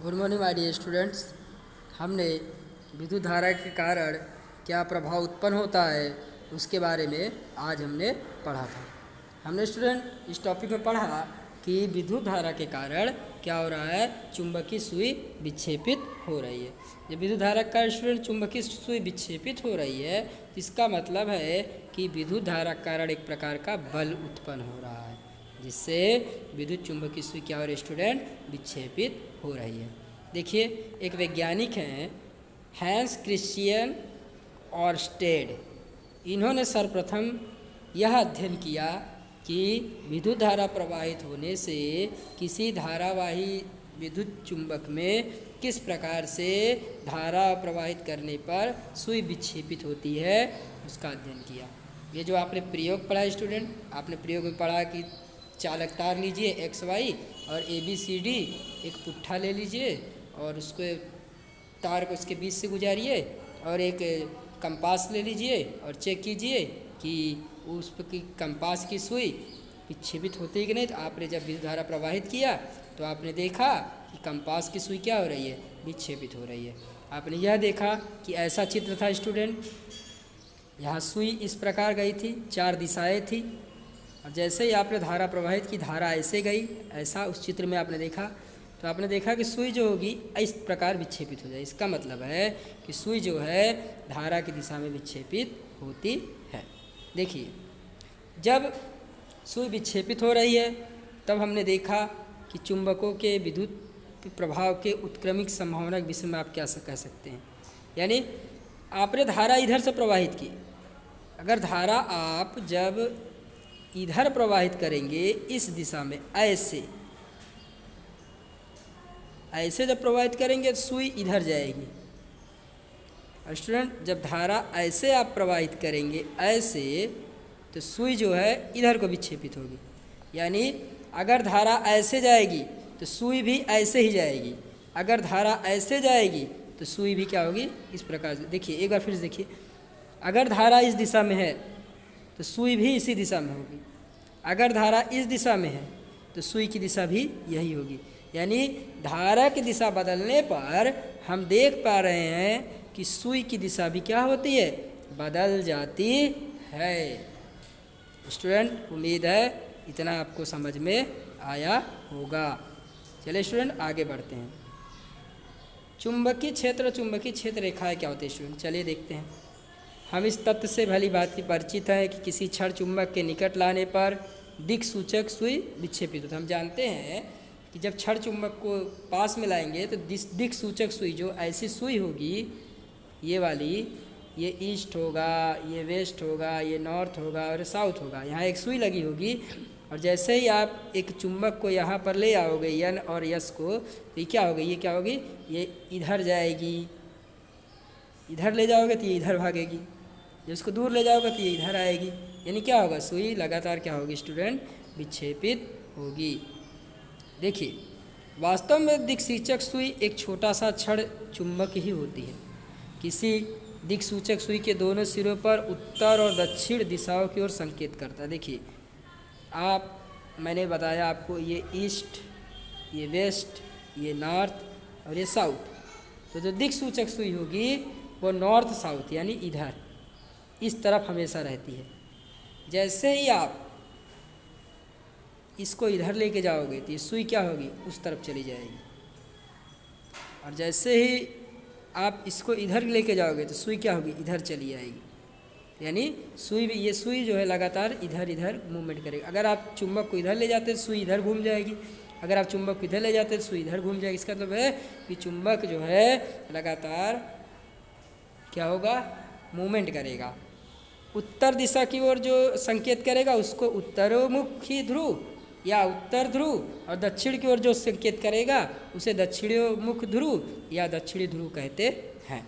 Good morning my dear students. हमने विद्युत धारा के कारण क्या प्रभाव उत्पन्न होता है उसके बारे में आज हमने पढ़ा था। हमने स्टूडेंट इस टॉपिक में पढ़ा कि विद्युत धारा के कारण क्या हो रहा है, चुंबकीय सुई विक्षेपित हो रही है। जब विद्युत धारा के कारण स्टूडेंट चुंबकीय सुई विक्षेपित हो रही है, इसका मतलब है कि विद्युत धारा के कारण एक प्रकार का बल उत्पन्न हो रहा है, जिससे विद्युत चुंबकीय सुई क्या हो रही है स्टूडेंट, विक्षेपित हो रही है। देखिए, एक वैज्ञानिक हैं हैंस क्रिश्चियन ऑरस्टेड। इन्होंने सर्वप्रथम यह अध्ययन किया कि विद्युत धारा प्रवाहित होने से किसी धारावाही विद्युत चुंबक में किस प्रकार से धारा प्रवाहित करने पर सुई विक्षेपित होती है, उसका अध्ययन किया। ये जो आपने प्रयोग पढ़ा स्टूडेंट, आपने प्रयोग में पढ़ा कि चालक तार लीजिए XY और ABCD एक पुट्ठा ले लीजिए और उसको तार को उसके बीच से गुजारिए और एक कंपास ले लीजिए और चेक कीजिए कि उस पर की कंपास की सुई विक्षेपित होती है कि नहीं। तो आपने जब विद्युत धारा प्रवाहित किया तो आपने देखा कि कंपास की सुई क्या हो रही है, विक्षेपित हो रही है। आपने यह देखा कि ऐसा चित्र था स्टूडेंट, यहाँ सुई इस प्रकार गई थी, 4 दिशाएं थी और जैसे ही आपने धारा प्रवाहित की, धारा ऐसे गई, ऐसा उस चित्र में आपने देखा। तो आपने देखा कि सुई जो होगी इस प्रकार विक्षेपित हो जाए। इसका मतलब है कि सुई जो है धारा की दिशा में विक्षेपित होती है। देखिए, जब सुई विक्षेपित हो रही है तब हमने देखा कि चुंबकों के विद्युत प्रभाव के उत्क्रमिक संभावना के विषय में आप क्या कह सकते हैं। यानी आपने धारा इधर से प्रवाहित की, अगर धारा आप जब इधर प्रवाहित करेंगे इस दिशा में, ऐसे जब प्रवाहित करेंगे तो सुई इधर जाएगी। और स्टूडेंट, जब धारा ऐसे आप प्रवाहित करेंगे ऐसे, तो सुई जो है इधर को विक्षेपित होगी। यानी अगर धारा ऐसे जाएगी तो सुई भी ऐसे ही जाएगी, अगर धारा ऐसे जाएगी तो सुई भी क्या होगी, इस प्रकार से। देखिए एक बार फिर से देखिए, अगर धारा इस दिशा में है तो सुई भी इसी दिशा में होगी, अगर धारा इस दिशा में है तो सुई की दिशा भी यही होगी। यानी धारा की दिशा बदलने पर हम देख पा रहे हैं कि सुई की दिशा भी क्या होती है, बदल जाती है। स्टूडेंट, उम्मीद है इतना आपको समझ में आया होगा। चलिए स्टूडेंट आगे बढ़ते हैं। चुंबकीय क्षेत्र रेखाएं क्या होती है स्टूडेंट, चलिए देखते हैं। हम इस तथ्य से भली भांति परिचित हैं कि किसी क्षण चुंबक के निकट लाने पर दिक् सूचक सुई विक्षेपित होता है। हम जानते हैं कि जब क्षण चुंबक को पास में लाएंगे तो दिक् सूचक सुई जो ऐसी सुई होगी, ये वाली, ये ईस्ट होगा, ये वेस्ट होगा, ये नॉर्थ होगा और साउथ होगा। यहाँ एक सुई लगी होगी और जैसे ही आप एक चुंबक को यहाँ पर ले आओगे N और S को, तो ये क्या होगी, ये इधर जाएगी। इधर ले जाओगे तो ये इधर भागेगी, जब इसको दूर ले जाओगे तो ये इधर आएगी। यानी क्या होगा, सुई लगातार क्या होगी स्टूडेंट, विक्षेपित होगी। देखिए, वास्तव में दिक्सूचक सुई एक छोटा सा क्षण चुंबक ही होती है। किसी दिक्सूचक सुई के दोनों सिरों पर उत्तर और दक्षिण दिशाओं की ओर संकेत करता है। देखिए मैंने बताया आपको, ये ईस्ट, ये वेस्ट, ये नॉर्थ और ये साउथ। तो जो दिक्सूचक सुई होगी वो नॉर्थ साउथ यानी इधर, इस तरफ हमेशा रहती है। जैसे ही आप इसको इधर लेके जाओगे तो ये सुई क्या होगी, उस तरफ चली जाएगी। और जैसे ही आप इसको इधर लेके जाओगे तो सुई क्या होगी, इधर चली आएगी। यानी ये सुई जो है लगातार इधर इधर मूवमेंट करेगी। अगर आप चुंबक को इधर ले जाते तो सुई इधर घूम जाएगी, अगर आप चुंबक को इधर ले जाते तो सुई इधर घूम जाएगी। इसका मतलब है कि चुंबक जो है लगातार क्या होगा, मूवमेंट करेगा। उत्तर दिशा की ओर जो संकेत करेगा उसको उत्तरोमुखी ध्रुव या उत्तर ध्रुव, और दक्षिण की ओर जो संकेत करेगा उसे दक्षिणोमुख ध्रुव या दक्षिणी ध्रुव कहते हैं।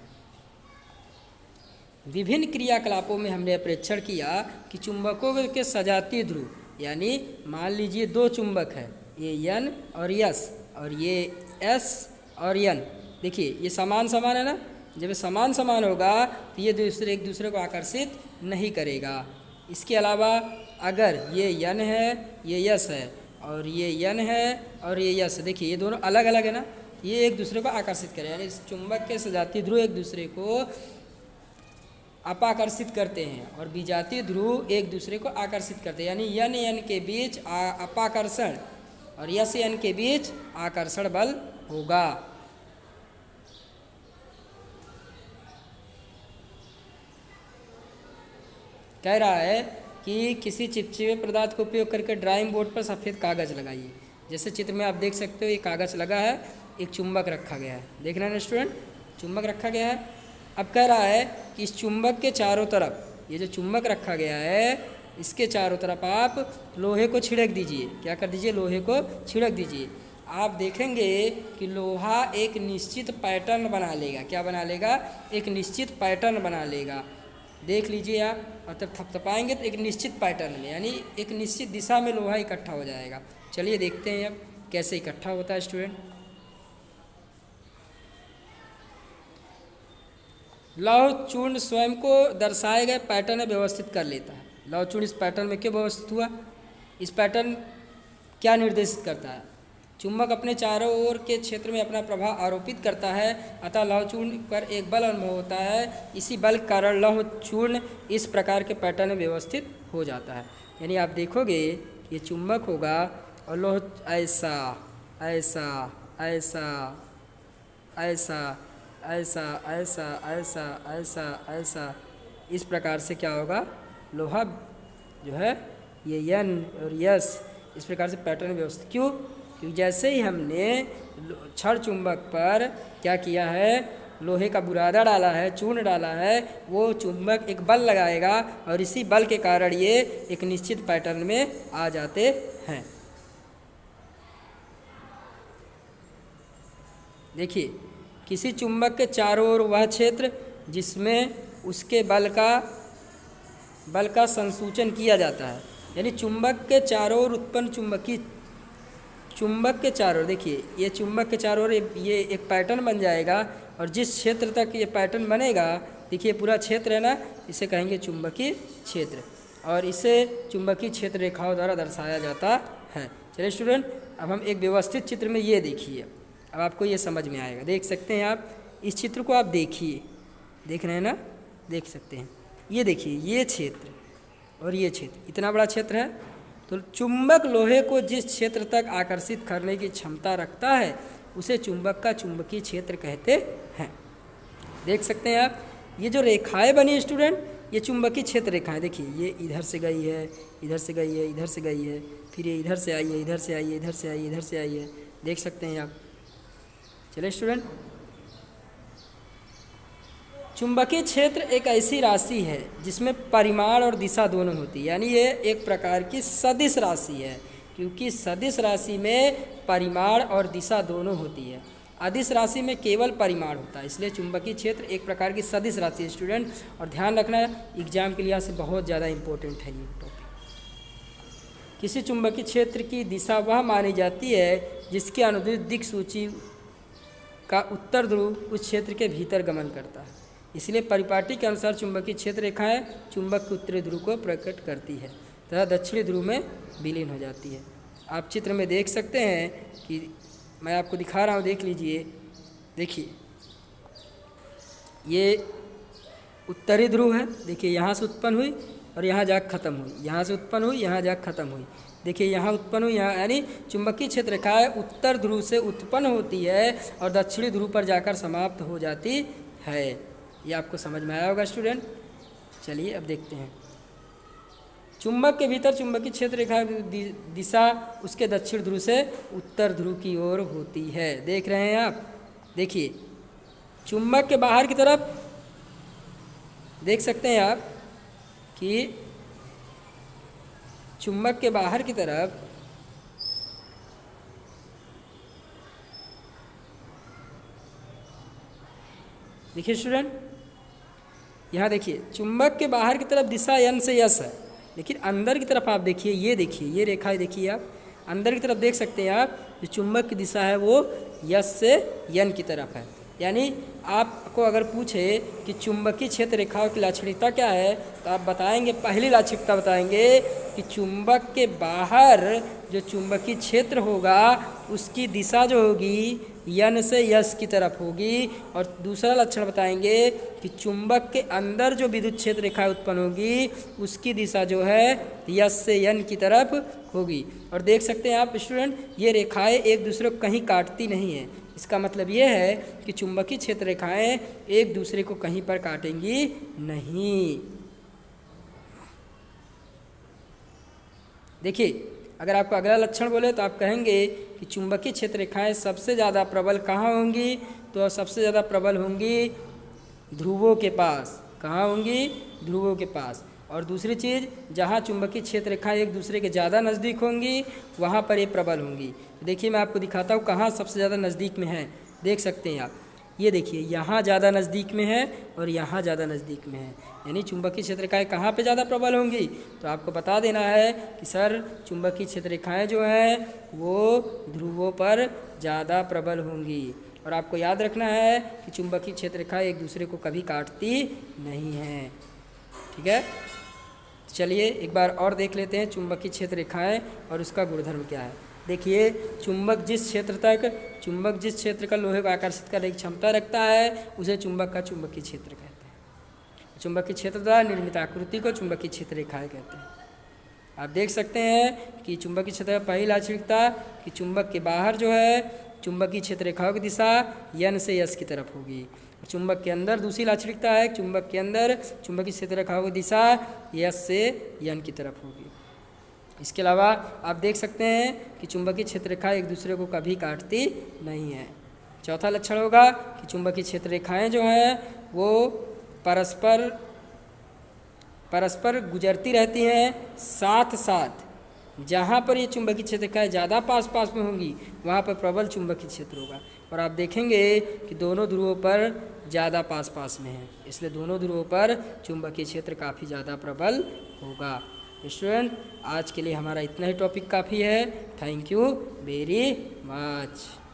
विभिन्न क्रियाकलापों में हमने परीक्षण किया कि चुंबकों के सजातीय ध्रुव, यानी मान लीजिए 2 चुंबक है, ये N और S और ये S और N। देखिए ये समान है ना, जब समान होगा तो ये एक दूसरे को आकर्षित नहीं करेगा। इसके अलावा अगर ये N है, ये S है और ये N है और ये S, देखिए ये दोनों अलग अलग है ना, ये एक दूसरे को आकर्षित करें, यानी चुंबक के सजातीय ध्रुव एक दूसरे को अपाकर्षित करते हैं और विजातीय ध्रुव एक दूसरे को आकर्षित करते हैं, यानी यन यन के बीच अपाकर्षण और यस यन के बीच आकर्षण बल होगा। कह रहा है कि किसी चिपचिपे पदार्थ का उपयोग करके ड्राइंग बोर्ड पर सफ़ेद कागज़ लगाइए। जैसे चित्र में आप देख सकते हो ये कागज़ लगा है, एक चुंबक रखा गया है, देख रहे हैं स्टूडेंट, चुंबक रखा गया है। अब कह रहा है कि इस चुंबक के चारों तरफ, ये जो चुंबक रखा गया है इसके चारों तरफ आप लोहे को छिड़क दीजिए। क्या कर दीजिए? लोहे को छिड़क दीजिए। आप देखेंगे कि लोहा एक निश्चित पैटर्न बना लेगा। क्या बना लेगा? एक निश्चित पैटर्न बना लेगा। देख लीजिए आप, और तब थपथपाएंगे तो एक निश्चित पैटर्न में, यानी एक निश्चित दिशा में लोहा इकट्ठा हो जाएगा। चलिए देखते हैं अब कैसे इकट्ठा होता है स्टूडेंट। लौह चूर्ण स्वयं को दर्शाए गए पैटर्न में व्यवस्थित कर लेता है। लौह चूर्ण इस पैटर्न में क्यों व्यवस्थित हुआ? इस पैटर्न क्या निर्देशित करता है? चुंबक अपने चारों ओर के क्षेत्र में अपना प्रभाव आरोपित करता है, अतः लौह चूर्ण पर एक बल अनुभव होता है। इसी बल के कारण लौह चूर्ण इस प्रकार के पैटर्न में व्यवस्थित हो जाता है। यानी आप देखोगे ये चुंबक होगा और लौह ऐसा ऐसा ऐसा ऐसा ऐसा ऐसा ऐसा ऐसा ऐसा इस प्रकार से क्या होगा? लोहा जो है ये यन और यस इस प्रकार से पैटर्न व्यवस्थित। क्यों? क्योंकि जैसे ही हमने क्षण चुंबक पर क्या किया है, लोहे का बुरादा डाला है, चूर्ण डाला है, वो चुंबक एक बल लगाएगा और इसी बल के कारण ये एक निश्चित पैटर्न में आ जाते हैं। देखिए, किसी चुंबक के चारों ओर वह क्षेत्र जिसमें उसके बल का संसूचन किया जाता है, यानी चुंबक के चारों ओर उत्पन्न चुंबक के चारों, देखिए ये चुंबक के चारों ओर ये एक पैटर्न बन जाएगा और जिस क्षेत्र तक ये पैटर्न बनेगा, देखिए पूरा क्षेत्र है ना, इसे कहेंगे चुंबकीय क्षेत्र और इसे चुंबकीय क्षेत्र रेखाओं द्वारा दर्शाया जाता है। चलिए स्टूडेंट, अब हम एक व्यवस्थित चित्र में ये देखिए, अब आपको ये समझ में आएगा। देख सकते हैं आप इस चित्र को, आप देखिए, देख रहे हैं ना, देख सकते हैं। ये देखिए ये क्षेत्र और ये क्षेत्र, इतना बड़ा क्षेत्र है, तो चुंबक लोहे को जिस क्षेत्र तक आकर्षित करने की क्षमता रखता है उसे चुंबक का चुंबकीय क्षेत्र कहते हैं। देख सकते हैं आप, ये जो रेखाएं बनी स्टूडेंट, ये चुंबकीय क्षेत्र रेखाएं। देखिए ये इधर से गई है, इधर से गई है, इधर से गई है, फिर ये इधर से आई है, इधर से आई है, इधर से आई है, इधर से आई है। देख सकते हैं आप। चलिए स्टूडेंट, चुंबकीय क्षेत्र एक ऐसी राशि है जिसमें परिमाण और दिशा दोनों होती है, यानी ये एक प्रकार की सदिश राशि है, क्योंकि सदिश राशि में परिमाण और दिशा दोनों होती है। अदिश राशि में केवल परिमाण होता है, इसलिए चुंबकीय क्षेत्र एक प्रकार की सदिश राशि है स्टूडेंट। और ध्यान रखना, एग्जाम के लिहाज से बहुत ज़्यादा इंपॉर्टेंट है ये टॉपिक। किसी चुंबकीय क्षेत्र की दिशा वह मानी जाती है जिसके अनुदित दिक् सूची का उत्तर ध्रुव उस क्षेत्र के भीतर गमन करता है। इसलिए परिपाटी के अनुसार चुंबकीय क्षेत्र रेखाएं चुंबक के उत्तरी ध्रुव को प्रकट करती है तथा दक्षिणी ध्रुव में विलीन हो जाती है। आप चित्र में देख सकते हैं कि मैं आपको दिखा रहा हूँ, देख लीजिए। देखिए ये उत्तरी ध्रुव है, देखिए यहाँ से उत्पन्न हुई और यहाँ जाकर ख़त्म हुई, यहाँ से उत्पन्न हुई, यहाँ जाकर ख़त्म हुई। देखिए यहाँ उत्पन्न हुई, यहाँ, यानी चुंबकीय क्षेत्र रेखाएं उत्तर ध्रुव से उत्पन्न होती है और दक्षिणी ध्रुव पर जाकर समाप्त हो जाती है। ये आपको समझ में आया होगा स्टूडेंट। चलिए अब देखते हैं, चुंबक के भीतर चुंबकीय क्षेत्र रेखा दिशा उसके दक्षिण ध्रुव से उत्तर ध्रुव की ओर होती है। देख रहे हैं आप। देखिए चुंबक के बाहर की तरफ देख सकते हैं आप कि चुंबक के बाहर की तरफ देखिए स्टूडेंट, यहाँ देखिए चुंबक के बाहर की तरफ दिशा यन से यस है, लेकिन अंदर की तरफ आप देखिए, ये देखिए ये रेखाएं देखिए आप, अंदर की तरफ देख सकते हैं आप, जो चुंबक की दिशा है वो यस से यन की तरफ है। यानी आपको अगर पूछे कि चुंबकीय क्षेत्र रेखाओं की लाक्षणिकता क्या है, तो आप बताएंगे, पहली लाक्षणिकता बताएंगे कि चुंबक के बाहर जो चुंबकीय क्षेत्र होगा उसकी दिशा जो होगी यन से यस की तरफ होगी। और दूसरा लक्षण बताएंगे कि चुंबक के अंदर जो विद्युत क्षेत्र रेखा उत्पन्न होगी उसकी दिशा जो है यस से यन की तरफ होगी। और देख सकते हैं आप स्टूडेंट, ये रेखाएं एक दूसरे को कहीं काटती नहीं हैं। इसका मतलब ये है कि चुंबकीय क्षेत्र रेखाएं एक दूसरे को कहीं पर काटेंगी नहीं। देखिए, अगर आपको अगला लक्षण बोले तो आप कहेंगे कि चुंबकीय क्षेत्र रेखाएं सबसे ज़्यादा प्रबल कहाँ होंगी? तो सबसे ज़्यादा प्रबल होंगी ध्रुवों के पास। कहाँ होंगी? ध्रुवों के पास। और दूसरी चीज़, जहाँ चुंबकीय क्षेत्र रेखाएं एक दूसरे के ज़्यादा नज़दीक होंगी वहाँ पर ये प्रबल होंगी। तो देखिए, मैं आपको दिखाता हूँ कहाँ सबसे ज़्यादा नज़दीक में है। देख सकते हैं आप, ये देखिए, यहाँ ज़्यादा नज़दीक में है और यहाँ ज़्यादा नज़दीक में है। यानी चुंबकीय क्षेत्र रेखाएं कहाँ पे ज़्यादा प्रबल होंगी? तो आपको बता देना है कि सर चुंबकीय क्षेत्र रेखाएं जो हैं वो ध्रुवों पर ज़्यादा प्रबल होंगी। और आपको याद रखना है कि चुंबकीय क्षेत्र रेखाएं एक दूसरे को कभी काटती नहीं हैं। ठीक है, चलिए एक बार और देख लेते हैं चुंबकीय क्षेत्र रेखाएं और उसका गुणधर्म क्या है। देखिए, चुंबक जिस क्षेत्र का लोहे को आकर्षित करने की क्षमता रखता है उसे चुंबक का चुंबकीय क्षेत्र कहते हैं। चुंबकीय क्षेत्र द्वारा निर्मित आकृति को चुंबकीय क्षेत्र रेखाएं कहते हैं। आप देख सकते हैं कि चुंबकीय क्षेत्र का पहली लाक्षणिकता कि चुंबक के बाहर जो है चुंबकीय क्षेत्र रेखाओं की दिशा यन से यस की तरफ होगी। चुंबक के अंदर दूसरी लाक्षणिकता है, चुंबक के अंदर चुंबकीय क्षेत्र रेखाओं की दिशा यस से यन की तरफ होगी। इसके अलावा आप देख सकते हैं कि चुंबकीय क्षेत्र रेखा एक दूसरे को कभी काटती नहीं है। चौथा लक्षण होगा कि चुंबकीय क्षेत्र रेखाएं जो हैं वो परस्पर गुजरती रहती हैं, साथ साथ जहाँ पर ये चुंबकीय क्षेत्र रेखाएं ज़्यादा पास पास में होंगी वहाँ पर प्रबल चुंबकीय क्षेत्र होगा। और आप देखेंगे कि दोनों ध्रुवों पर ज़्यादा पास पास में है, इसलिए दोनों ध्रुवों पर चुंबकीय क्षेत्र काफ़ी ज़्यादा प्रबल होगा। स्टूडेंट, आज के लिए हमारा इतना ही टॉपिक काफ़ी है। Thank you very much.